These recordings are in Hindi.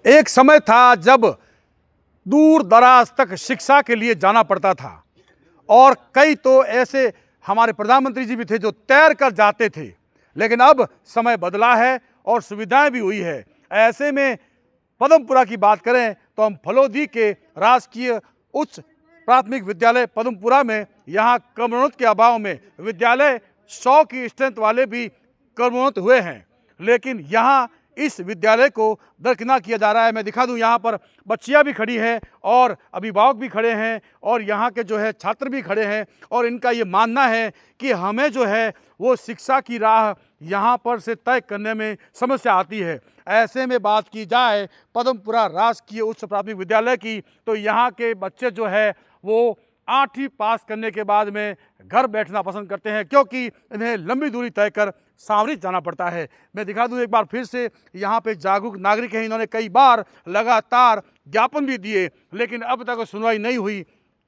एक समय था जब दूर दराज तक शिक्षा के लिए जाना पड़ता था और कई तो ऐसे हमारे प्रधानमंत्री जी भी थे जो तैर कर जाते थे, लेकिन अब समय बदला है और सुविधाएं भी हुई है। ऐसे में पदमपुरा की बात करें तो हम फलोदी के राजकीय उच्च प्राथमिक विद्यालय पदमपुरा में यहाँ क्रमोन्नत के अभाव में विद्यालय 100 की स्ट्रेंथ वाले भी क्रमोन्नत हुए हैं, लेकिन यहाँ इस विद्यालय को दरकिनार किया जा रहा है। मैं दिखा दूं, यहाँ पर बच्चियाँ भी खड़ी हैं और अभिभावक भी खड़े हैं और यहाँ के जो है छात्र भी खड़े हैं और इनका ये मानना है कि हमें जो है वो शिक्षा की राह यहाँ पर से तय करने में समस्या आती है। ऐसे में बात की जाए पदमपुरा राजकीय उच्च प्राथमिक विद्यालय की, तो यहाँ के बच्चे जो है वो 8वीं पास करने के बाद में घर बैठना पसंद करते हैं, क्योंकि इन्हें लंबी दूरी तय कर सांवरी जाना पड़ता है। मैं दिखा दूं एक बार फिर से, यहाँ पे जागरूक नागरिक हैं, इन्होंने कई बार लगातार ज्ञापन भी दिए, लेकिन अब तक सुनवाई नहीं हुई।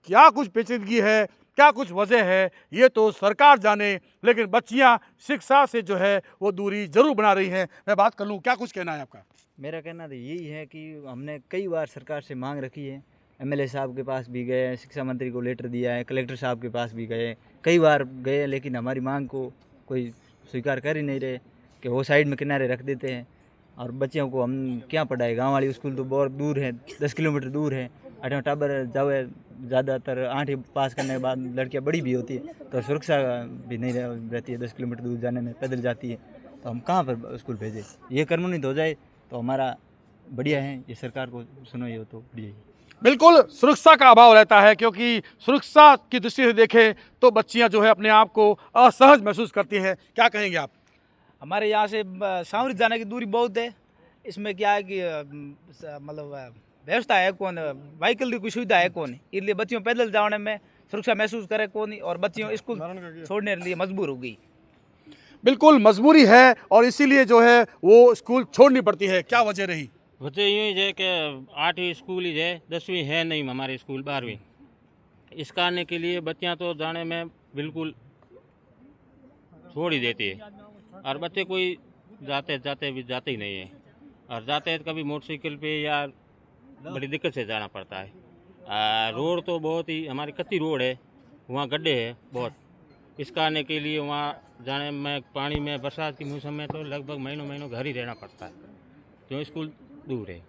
क्या कुछ पेचीदगी है, क्या कुछ वजह है, ये तो सरकार जाने, लेकिन बच्चियाँ शिक्षा से जो है वो दूरी जरूर बना रही हैं। मैं बात कर लूँ, क्या कुछ कहना है आपका? मेरा कहना तो यही है कि हमने कई बार सरकार से मांग रखी है, एमएलए साहब के पास भी गए, शिक्षा मंत्री को लेटर दिया है, कलेक्टर साहब के पास भी गए, कई बार गए, लेकिन हमारी मांग को कोई स्वीकार कर ही नहीं रहे कि वो साइड में किनारे रख देते हैं। और बच्चियों को हम क्या पढ़ाए, गांव वाली स्कूल तो बहुत दूर है, 10 किलोमीटर दूर है। 8वां टाबर जावे, ज़्यादातर 8वीं पास करने के बाद लड़कियां बड़ी भी होती है तो सुरक्षा भी नहीं रहती है, 10 किलोमीटर दूर जाने में पैदल जाती है, तो हम कहाँ पर स्कूल भेजें। ये क्रमोन्नत हो जाए तो हमारा बढ़िया है, ये सरकार को सुनो हो तो बढ़िया है। बिल्कुल सुरक्षा का अभाव रहता है, क्योंकि सुरक्षा की दृष्टि से देखें तो बच्चियां जो है अपने आप को असहज महसूस करती हैं। क्या कहेंगे आप? हमारे यहाँ से सांवरी जाने की दूरी बहुत है। इसमें क्या है कि मतलब व्यवस्था है कौन, व्हीकल की कोई सुविधा है कौन, इसलिए बच्चियों पैदल जाने में सुरक्षा महसूस करे कौन, और बच्चियों स्कूल छोड़ने के लिए मजबूर हो गई। बिल्कुल मजबूरी है और इसीलिए जो है वो स्कूल छोड़नी पड़ती है। क्या वजह रही? वजह यूँ ही है कि 8वीं स्कूल ही है, 10वीं है नहीं हमारे स्कूल, 12वीं। इस कारण के लिए बच्चियाँ तो जाने में बिल्कुल छोड़ ही देती है और बच्चे कोई जाते ही नहीं है, और जाते हैं कभी मोटरसाइकिल पे या बड़ी दिक्कत से जाना पड़ता है। रोड तो बहुत ही हमारी कच्ची रोड है, वहाँ गड्ढे हैं बहुत, इस कारण के लिए वहाँ जाने में पानी में बरसात के मौसम में तो लगभग महीनों घर ही रहना पड़ता है, क्यों स्कूल दूर है।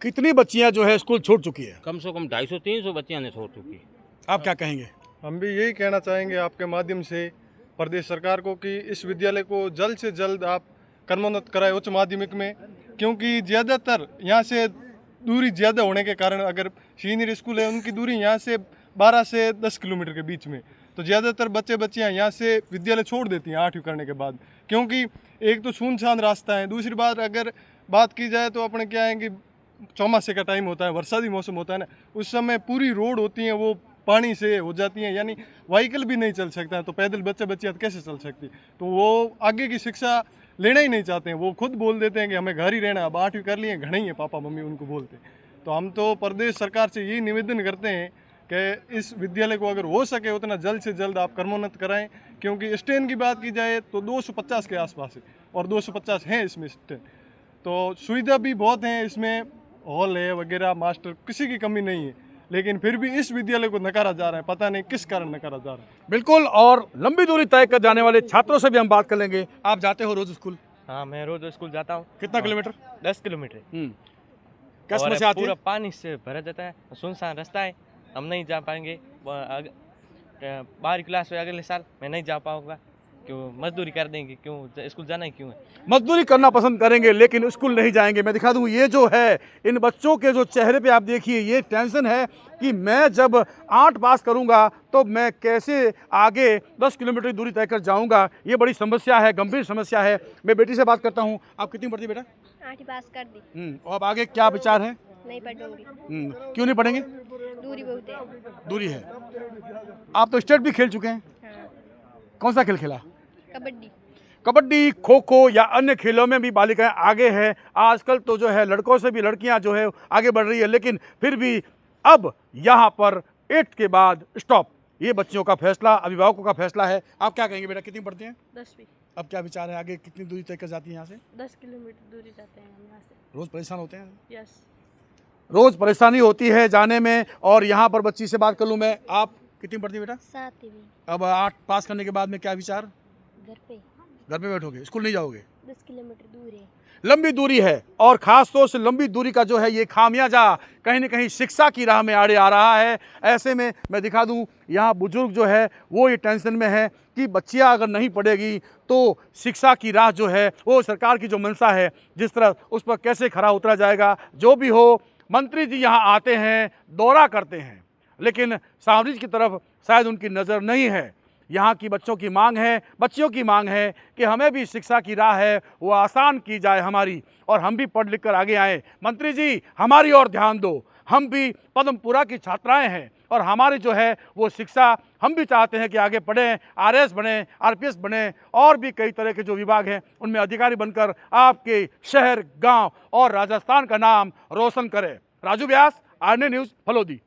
कितनी बच्चियां जो है स्कूल छोड़ चुकी है? कम से कम 250-300 बच्चियां ने छोड़ चुकी है। आप क्या कहेंगे? हम भी यही कहना चाहेंगे आपके माध्यम से प्रदेश सरकार को कि इस विद्यालय को जल्द से जल्द आप क्रमोन्नत कराएं उच्च माध्यमिक में, क्योंकि ज़्यादातर यहाँ से दूरी ज़्यादा होने के कारण, अगर सीनियर स्कूल है उनकी दूरी यहाँ से 12 से 10 किलोमीटर के बीच में, तो ज़्यादातर बच्चियाँ यहाँ से विद्यालय छोड़ देती हैं 8वीं करने के बाद, क्योंकि एक तो सुनसान रास्ता है, दूसरी बात अगर बात की जाए तो अपने क्या है कि चौमासे का टाइम होता है, बरसाती मौसम होता है ना, उस समय पूरी रोड होती हैं वो पानी से हो जाती हैं, यानी व्हीकल भी नहीं चल सकता है, तो पैदल बच्चियाँ कैसे चल सकती, तो वो आगे की शिक्षा लेना ही नहीं चाहते हैं। वो खुद बोल देते हैं कि हमें घर ही रहना, अब 8वीं कर लिए, घर ही है पापा मम्मी उनको बोलते। तो हम तो प्रदेश सरकार से यही निवेदन करते हैं कि इस विद्यालय को अगर हो सके उतना जल्द से जल्द आप क्रमोन्नत कराएं, क्योंकि स्टैंड की बात की जाए तो 250 के आसपास है और 250 हैं इसमें स्टैंड, तो सुविधा भी बहुत हैं इसमें, हॉल है वगैरह, मास्टर किसी की कमी नहीं है, लेकिन फिर भी इस विद्यालय को नकारा जा रहा है, पता नहीं किस कारण नकारा जा रहा है। बिल्कुल, और लंबी दूरी तय कर जाने वाले छात्रों से भी हम बात कर लेंगे। आप जाते हो रोज स्कूल? हाँ, मैं रोज स्कूल जाता हूँ। कितना किलोमीटर? 10 किलोमीटर। क्या समस्या आती है? पूरा पानी से भरा जाता है, सुनसान रास्ता है, हम नहीं जा पाएंगे। 12वीं क्लास में अगले साल मैं नहीं जा पाऊंगा, क्यों मजदूरी कर देंगे, क्यों स्कूल जाना ही क्यों है। मजदूरी करना पसंद करेंगे लेकिन स्कूल नहीं जाएंगे। मैं दिखा दूं, ये जो है इन बच्चों के जो चेहरे पे आप देखिए, ये टेंशन है कि मैं जब 8 पास करूंगा तो मैं कैसे आगे 10 किलोमीटर दूरी तय कर जाऊंगा। ये बड़ी समस्या है, गंभीर समस्या है। मैं बेटी से बात करता हूँ। आप कितनी पढ़ती बेटा? 8वीं पास कर दी। और अब आगे क्या विचार है? नहीं पढ़ूंगी। क्यों नहीं पढ़ेंगे? दूरी बहुत है। दूरी है। आप तो स्टेट भी खेल चुके हैं। हाँ। कौन सा खेल खेला? कबड्डी। कबड्डी, खो खो या अन्य खेलों में भी बालिकाएं आगे हैं। आजकल तो जो है लड़कों से भी लड़कियां जो है आगे बढ़ रही है, लेकिन फिर भी अब यहाँ पर 8 के बाद स्टॉप। ये बच्चियों का फैसला, अभिभावकों का फैसला है। आप क्या कहेंगे बेटा, कितनी पढ़ती हैं? 10वीं। अब क्या विचार है, आगे कितनी दूरी तय कर जाती है यहाँ से? 10 किलोमीटर दूरी जाते हैं हम यहाँ से। रोज़ परेशान होते हैं? यस। रोज़ परेशानी होती है जाने में। और यहाँ पर बच्ची से बात कर लूँ मैं, आप कितनी पढ़ती बेटा? 7वीं। अब 8 पास करने के बाद में क्या विचार? घर पे घर पे बैठोगे, स्कूल नहीं जाओगे? 10 किलोमीटर दूर है। लंबी दूरी है, और ख़ास तौर से लंबी दूरी का जो है ये खामियाजा कहीं न कहीं शिक्षा की राह में आड़े आ रहा है। ऐसे में मैं दिखा दूं, यहाँ बुजुर्ग जो है वो ये टेंशन में है कि बच्चियाँ अगर नहीं पढ़ेगी तो शिक्षा की राह जो है वो सरकार की जो मंशा है जिस तरह उस पर कैसे खरा उतरा जाएगा। जो भी हो, मंत्री जी यहाँ आते हैं, दौरा करते हैं, लेकिन सावरिज की तरफ शायद उनकी नज़र नहीं है। यहाँ की बच्चों की मांग है, बच्चियों की मांग है कि हमें भी शिक्षा की राह है वो आसान की जाए हमारी, और हम भी पढ़ लिख कर आगे आएँ। मंत्री जी हमारी ओर ध्यान दो, हम भी पद्मपुरा की छात्राएं हैं और हमारी जो है वो शिक्षा हम भी चाहते हैं कि आगे पढ़ें, आरएएस बने, आरपीएस बने, और भी कई तरह के जो विभाग हैं उनमें अधिकारी बनकर आपके शहर, गांव और राजस्थान का नाम रोशन करें। राजू व्यास, आरएनए न्यूज़, फलोदी।